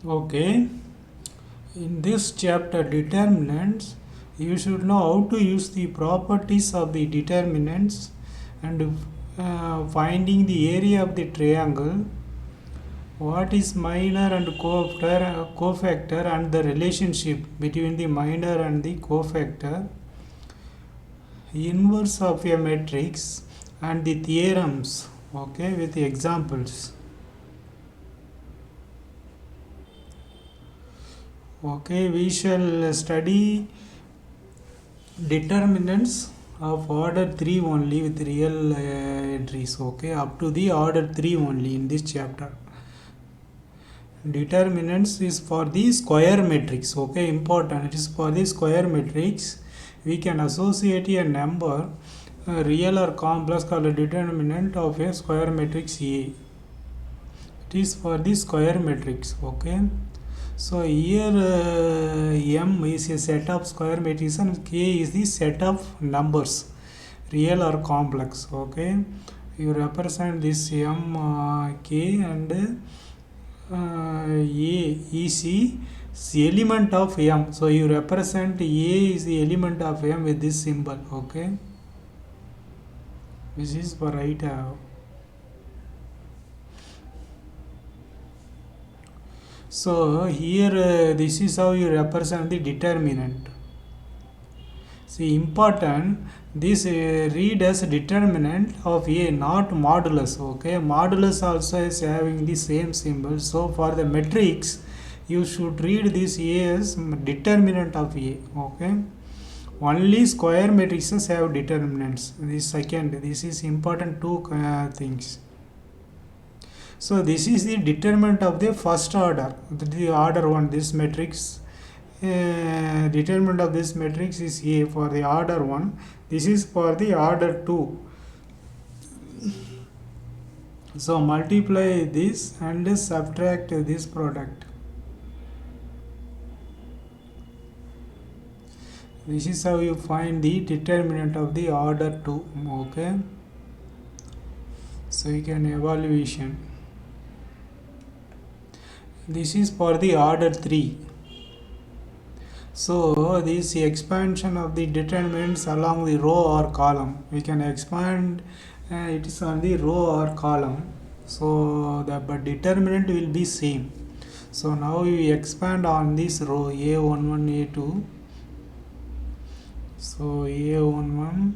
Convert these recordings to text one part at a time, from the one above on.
Okay, in this chapter determinants, you should know how to use the properties of the determinants and finding the area of the triangle, what is minor and cofactor and the relationship between the minor and the cofactor, inverse of a matrix and the theorems, okay, with the examples. Okay, we shall study determinants of order 3 only with real entries, okay, up to the order 3 only in this chapter. Determinants is for the square matrix, okay, important, it is for the square matrix. We can associate a number, real or complex, called a determinant of a square matrix A. It is for the square matrix, okay. So here M is a set of square matrices and K is the set of numbers, real or complex, okay. You represent this M, K and A is the element of M. So you represent A is the element of M with this symbol, okay. This is for right half. So here this is how you represent the determinant. See, important, this read as determinant of A, not modulus, okay. Modulus also is having the same symbol. So for the matrix, you should read this A as determinant of A, okay. Only square matrices have determinants. This is important two things. So this is the determinant of the first order, the order 1, this matrix. Determinant of this matrix is A for the order 1. This is for the order 2. So multiply this and subtract this product. This is how you find the determinant of the order 2, okay. So you can evaluation. This is for the order 3. So this expansion of the determinants along the row or column, we can expand it is on the row or column. So the but determinant will be same. So now we expand on this row A11, A2. So A11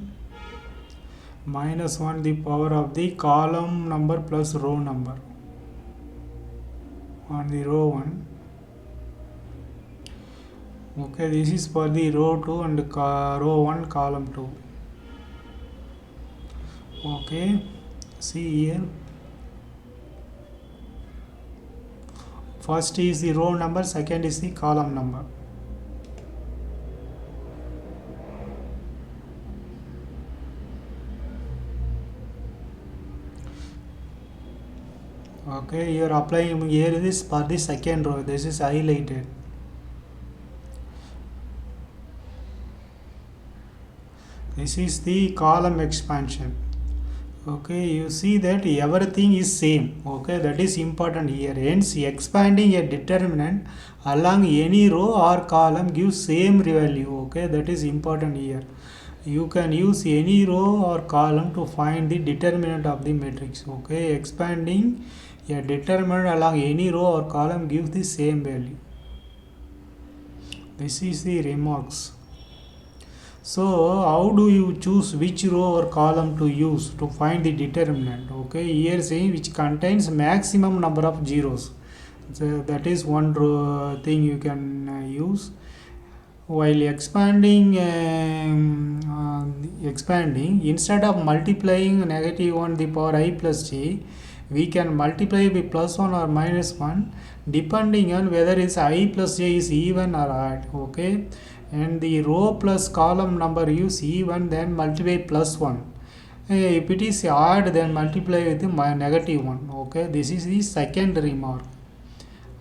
minus 1 the power of the column number plus row number on the row 1. Okay, this is for the row 2 and row 1 column 2. Okay, see here. First is the row number, second is the column number. Okay, you are applying here this for the second row. This is highlighted. This is the column expansion. Okay, you see that everything is same. Okay, that is important here. Hence, expanding a determinant along any row or column gives same value. Okay, that is important here. You can use any row or column to find the determinant of the matrix. Okay, expanding a determinant along any row or column gives the same value. This is the remarks. So how do you choose which row or column to use to find the determinant? Okay, here saying which contains maximum number of zeros. So that is one row thing you can use. While expanding, instead of multiplying -1 the power I plus j, we can multiply by +1 or -1 depending on whether it's I plus j is even or odd. Okay, and the row plus column number use even, then multiply +1. If it is odd, then multiply with -1. Okay, this is the second remark.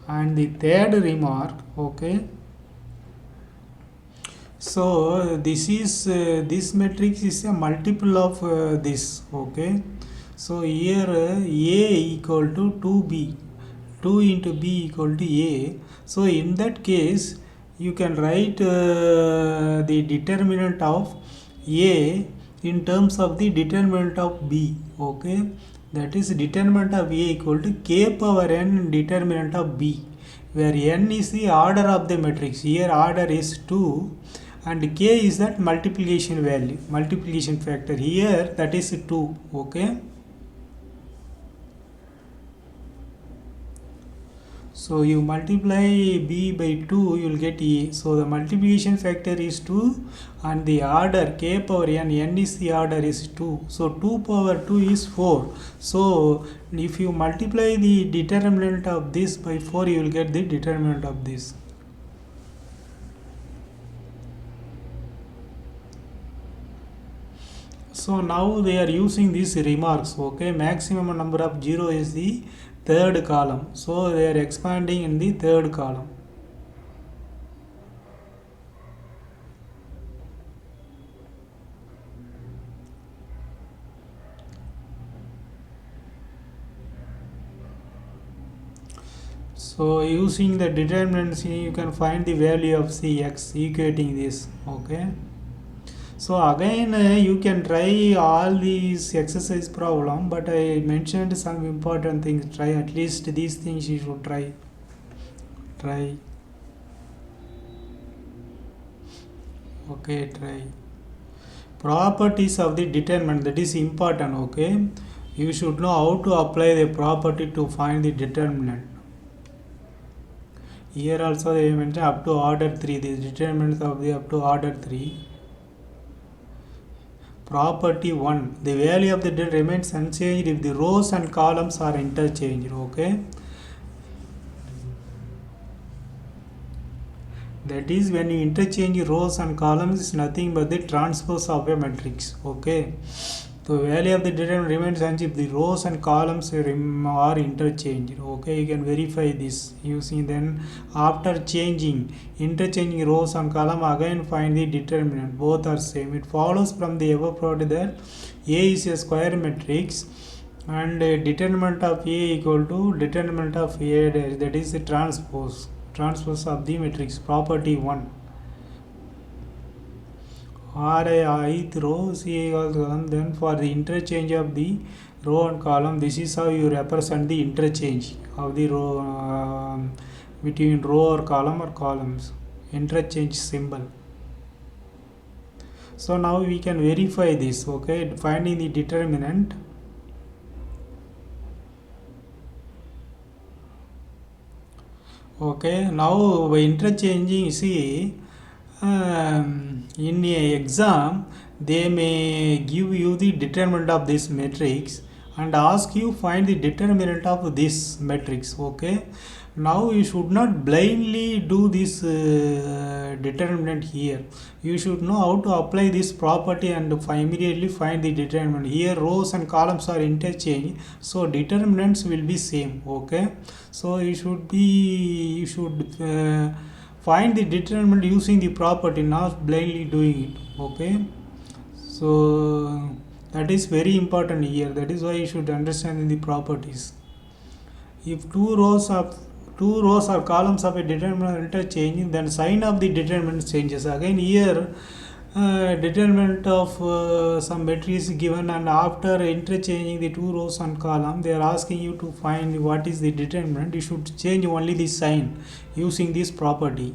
And the third remark, okay, so this is this matrix is a multiple of this, okay. So here A equal to 2b. 2 into b equal to a. So in that case you can write the determinant of a in terms of the determinant of b. Okay, that is determinant of a equal to k power n determinant of b, where n is the order of the matrix. Here order is 2 and k is that multiplication value, multiplication factor. Here that is 2. Okay, so you multiply b by 2, you will get a. So the multiplication factor is 2 and the order k power n is the order is 2. So 2 power 2 is 4. So if you multiply the determinant of this by 4, you will get the determinant of this. So now they are using these remarks. Okay, maximum number of 0 is the third column. So they are expanding in the third column. So using the determinants, you can find the value of Cx, equating this. Okay. So again you can try all these exercise problem, but I mentioned some important things. Try at least these things you should try. Okay, try. Properties of the determinant, that is important. Okay, you should know how to apply the property to find the determinant. Here also they mentioned up to order 3, the determinants of the up to order 3. Property 1, the value of the data remains unchanged if the rows and columns are interchanged. Okay, that is when you interchange rows and columns is nothing but the transpose of a matrix. Okay, the value of the data remains unchanged if the rows and columns are interchanged. Okay, you can verify this using, then after interchanging rows and column, again find the determinant, both are same. It follows from the above property that A is a square matrix and determinant of A equal to determinant of A dash, that is the transpose of the matrix. Property 1, R a ith row, C equals column. Then for the interchange of the row and column, this is how you represent the interchange of the row between row or columns, interchange symbol. So now we can verify this. Okay, finding the determinant. Okay, now by interchanging, see, in a exam they may give you the determinant of this matrix and ask you find the determinant of this matrix. Okay, now you should not blindly do this determinant here. You should know how to apply this property and immediately find the determinant. Here rows and columns are interchanged, so determinants will be same. Okay, so you should find the determinant using the property, not blindly doing it. Okay, so that is very important here. That is why you should understand the properties. If two rows or columns of a determinant interchange, then sign of the determinant changes. Again here determinant of some matrix given, and after interchanging the two rows and column, they are asking you to find what is the determinant. You should change only the sign using this property.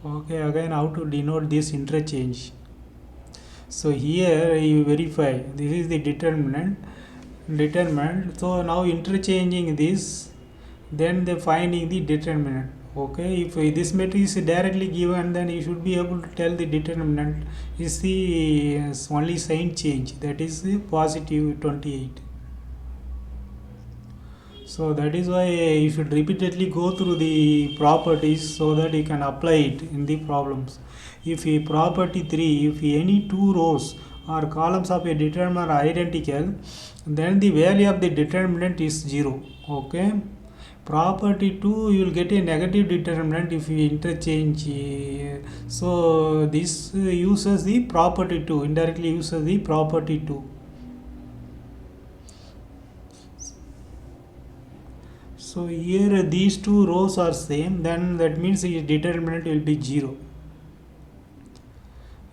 Okay, again how to denote this interchange. So here you verify this is the determinant. So now interchanging this, then they finding the determinant. Okay, if this matrix is directly given, then you should be able to tell the determinant is the only sign change, that is the positive 28. So that is why you should repeatedly go through the properties so that you can apply it in the problems. If a property 3, if any two rows or columns of a determinant are identical, then the value of the determinant is 0. Okay, property 2, you will get a negative determinant if you interchange. So this uses the property 2, indirectly uses the property 2. So here these two rows are same, then that means the determinant will be 0.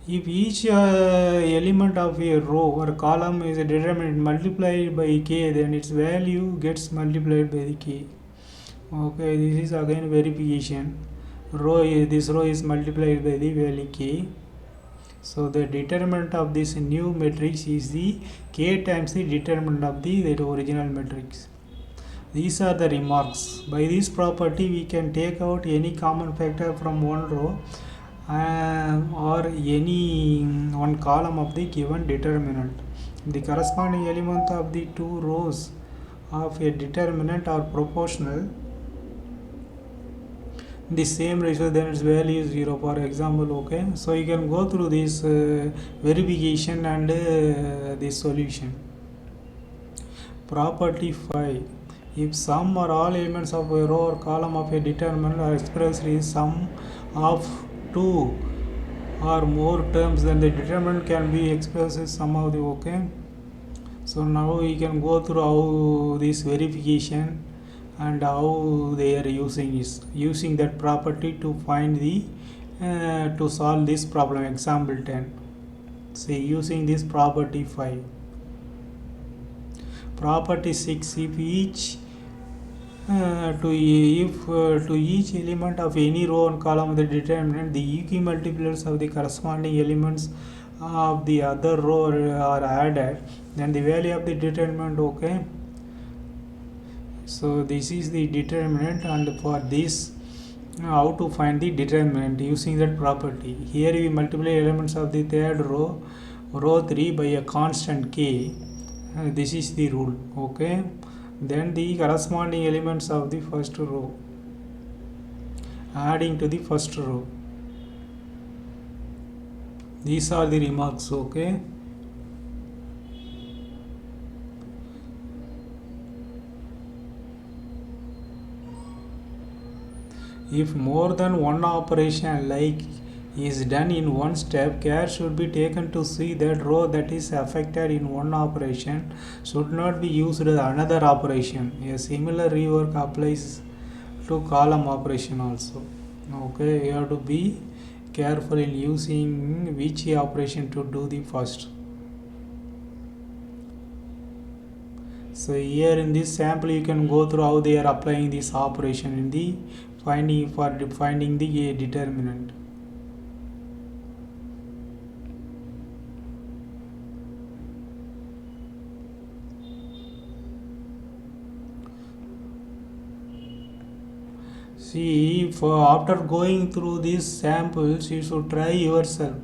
If each element of a row or column is a determinant multiplied by k, then its value gets multiplied by the k. Okay, this is again verification. This row is multiplied by the value k. So the determinant of this new matrix is the k times the determinant of the original matrix. These are the remarks. By this property, we can take out any common factor from one row or any one column of the given determinant. The corresponding element of the two rows of a determinant are proportional the same ratio, then its value is 0, for example. Okay, so you can go through this verification and the solution. Property 5. If sum or all elements of a row or column of a determinant are expressed in sum of two or more terms, then the determinant can be expressed as sum of the. Okay, so now we can go through how this verification and how they are using that property to find the to solve this problem. Example 10. Say using this property 5. Property 6. If to each element of any row and column of the determinant, the equimultiplers of the corresponding elements of the other row are added, then the value of the determinant. Okay, so this is the determinant, and for this how to find the determinant using that property. Here we multiply elements of the third row 3 by a constant k. This is the rule. Okay, then the corresponding elements of the first row adding to the first row. These are the remarks. Okay, if more than one operation like is done in one step, care should be taken to see that row that is affected in one operation should not be used in another operation. A similar rework applies to column operation also. Okay, you have to be careful in using which operation to do the first. So here in this sample you can go through how they are applying this operation in the finding the determinant. See, after going through these samples, you should try yourself.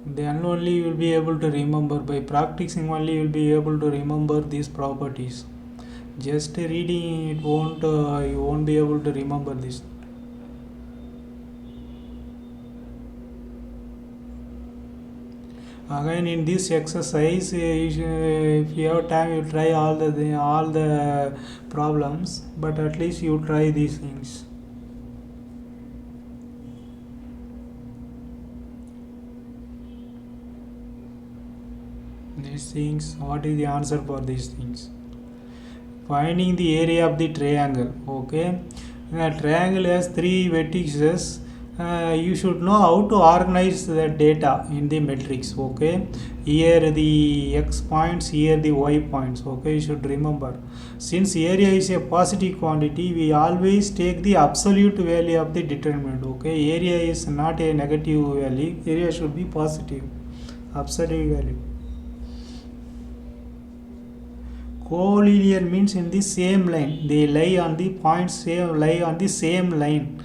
Then only you will be able to remember. By practicing only you will be able to remember these properties. Just reading it won't. You won't be able to remember this. Again, in this exercise, if you have time, you try all the problems. But at least you try these things. These things. What is the answer for these things? Finding the area of the triangle. Okay, the triangle has 3 vertices. You should know how to organize the data in the matrix. Okay, here the x points, here the y points. Okay, you should remember, since area is a positive quantity, we always take the absolute value of the determinant. Okay, area is not a negative value, area should be positive, absolute value. Collinear means in the same line, they lie on the points, lie on the same line.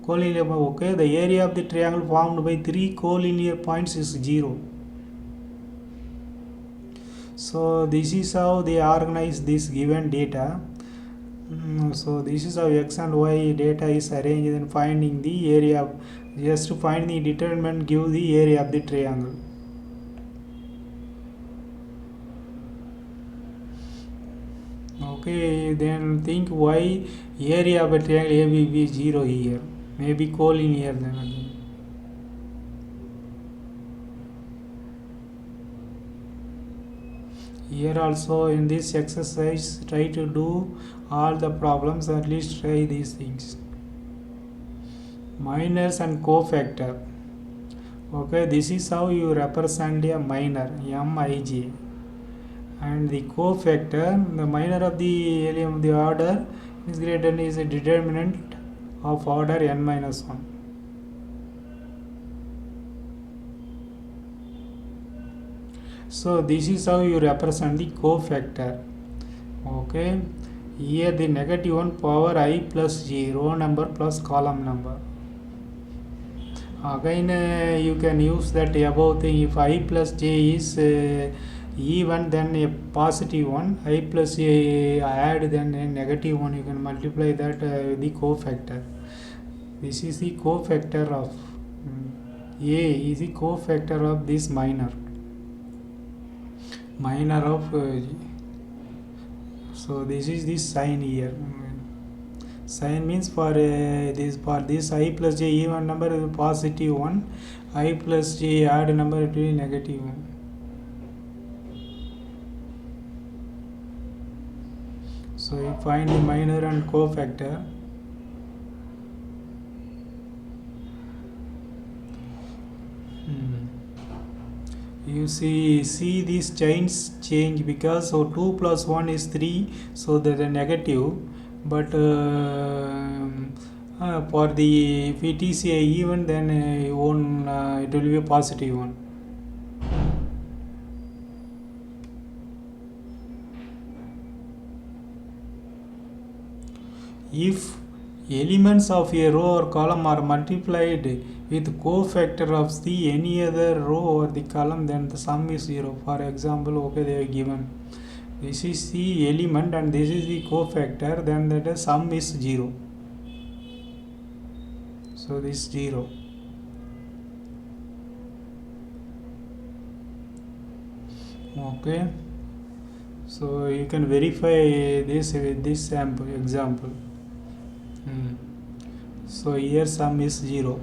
Collinear. Okay, the area of the triangle formed by 3 collinear points is 0. So this is how they organize this given data. So this is how x and y data is arranged, and finding the area. Just to find the determinant, give the area of the triangle. Okay, then think why area of a triangle ABB is 0 here. Maybe collinear then again. Here also in this exercise, try to do all the problems, at least try these things. Minors and cofactor. Okay, this is how you represent a minor, Mij. And the cofactor, the minor of the element of the order is greater than is a determinant of order n minus 1. So this is how you represent the cofactor. Okay, here the negative one power I plus j, row number plus column number. Again you can use that above thing. If I plus j is even, then a positive one, I plus j add, then a negative one, you can multiply that the cofactor. This is the cofactor of a is the cofactor of this minor of so this is the sign here. Sign means for this I plus j even number is positive one, I plus j add number it will be negative one. So you find the minor and cofactor. You see these signs change because so 2 plus 1 is 3, so that a negative, but for the if it is a even, then it will be a positive one. If elements of a row or column are multiplied with cofactor of the any other row or the column, then the sum is 0. For example, okay, they are given this is the element and this is the cofactor, then that sum is 0. So this 0. Okay, so you can verify this with this sample example. So here sum is 0.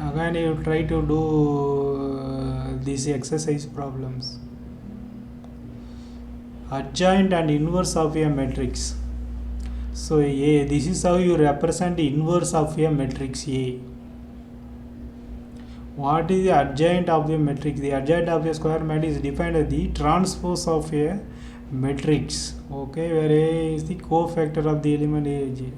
Again you try to do these exercise problems. Adjoint and inverse of a matrix. So A, this is how you represent the inverse of a matrix A. What is the adjoint of the matrix? The adjoint of a square matrix is defined as the transpose of a matrix. Okay, where A is the cofactor of the element Aj.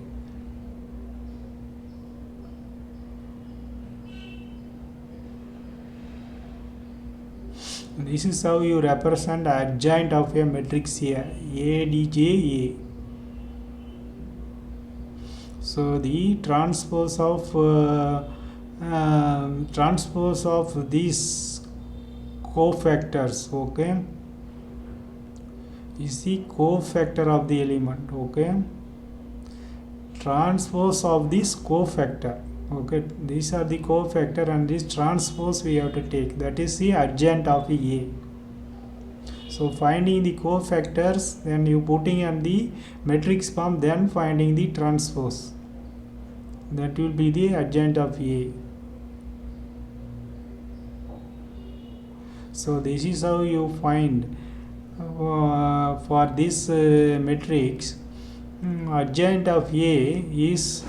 This is how you represent adjoint of a matrix here, Adj A. So the transpose of these cofactors, okay, is the cofactor of the element. Okay, transpose of this cofactor. Okay, these are the cofactor and this transpose we have to take, that is the adjoint of A. So finding the cofactors, then you putting in the matrix form, then finding the transpose, that will be the adjoint of A. So this is how you find for this matrix adjoint of A is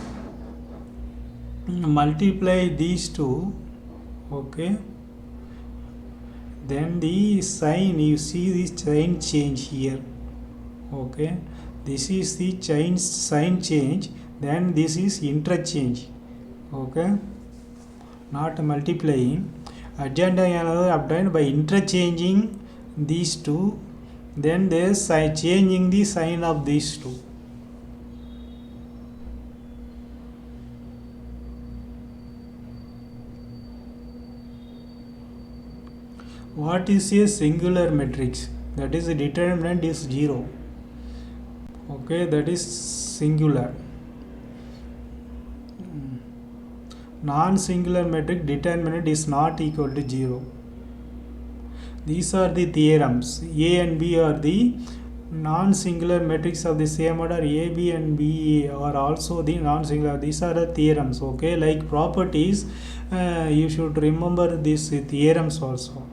multiply these two, okay, then the sign, you see this sign change here, okay, this is the sign change, then this is interchange, okay, not multiplying. Adjoint another obtained by interchanging these two, then there is changing the sign of these two. What is a singular matrix? That is, the determinant is 0. Okay, that is singular. Non-singular matrix determinant is not equal to 0. These are the theorems. A and B are the non-singular matrix of the same order. A, B and B are also the non-singular. These are the theorems. Okay, like properties, you should remember these theorems also.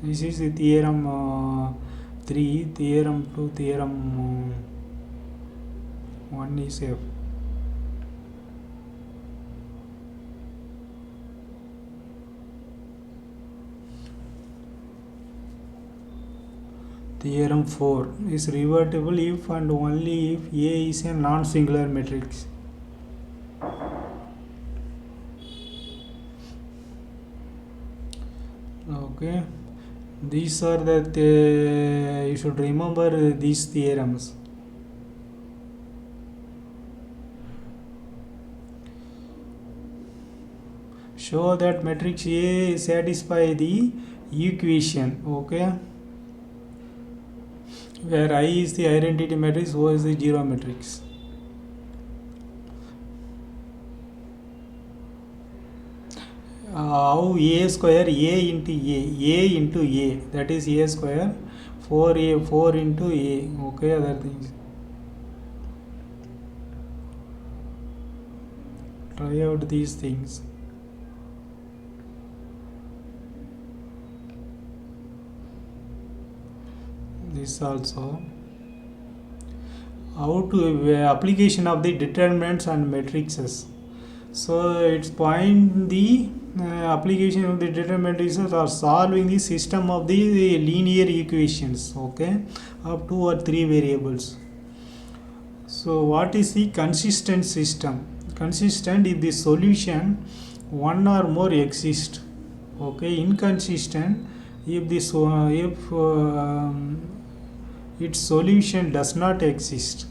This is the theorem 3, theorem 2, theorem 1 is F. Theorem 4 is revertible if and only if A is a non-singular matrix. Okay, these are the you should remember these theorems. Show that matrix A satisfy the equation, okay, where I is the identity matrix, O is the zero matrix. How A square, A into A, that is A square, 4A, 4 into A, okay, other things. Try out these things. This also. How to application of the determinants and matrices. So it's point the application of the determinants are solving the system of the linear equations, okay, of 2 or 3 variables. So what is the consistent system? Consistent if the solution one or more exist, okay. Inconsistent if this if its solution does not exist.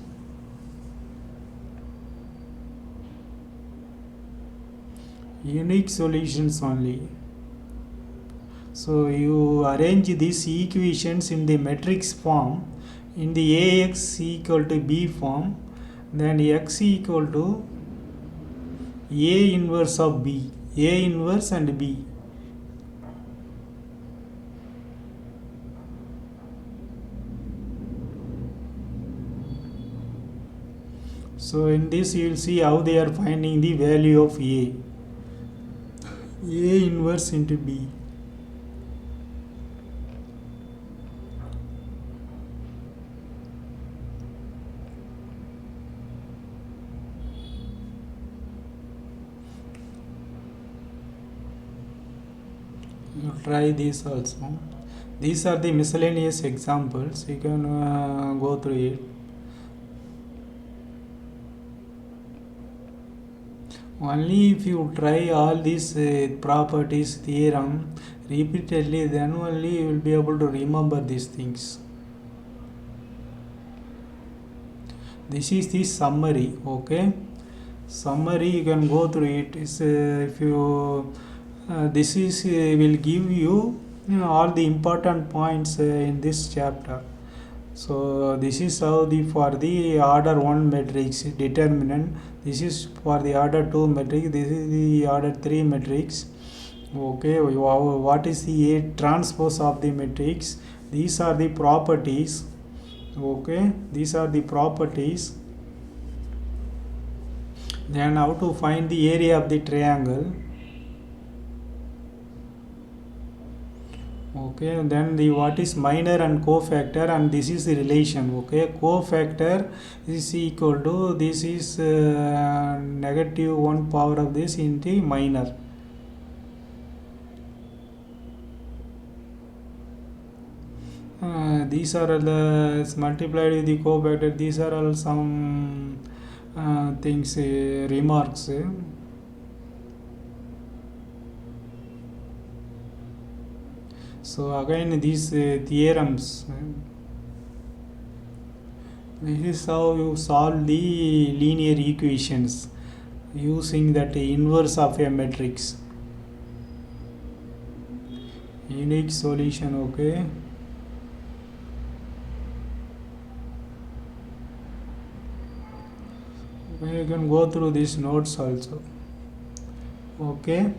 Unique solutions only. So you arrange these equations in the matrix form, in the Ax equal to B form, then x equal to A inverse of B, A inverse and B. So in this you will see how they are finding the value of A. A inverse into B. You try this also. These are the miscellaneous examples. You can go through it. Only if you try all these properties, theorem repeatedly, then only you will be able to remember these things. This is the summary, okay. Summary you can go through it. Is if you this is will give you, all the important points in this chapter. So this is how for the order 1 matrix determinant, this is for the order 2 matrix, this is the order 3 matrix, okay. What is the A transpose of the matrix? These are the properties, okay. These are the properties. Then how to find the area of the triangle, okay. And then the what is minor and cofactor, and this is the relation, okay. Cofactor is equal to this is negative 1 power of this into minor. These are the multiplied with the cofactor. These are all some things, remarks. So again these theorems, this is how you solve the linear equations using that inverse of a matrix. Unique solution, okay. You can go through these notes also, okay.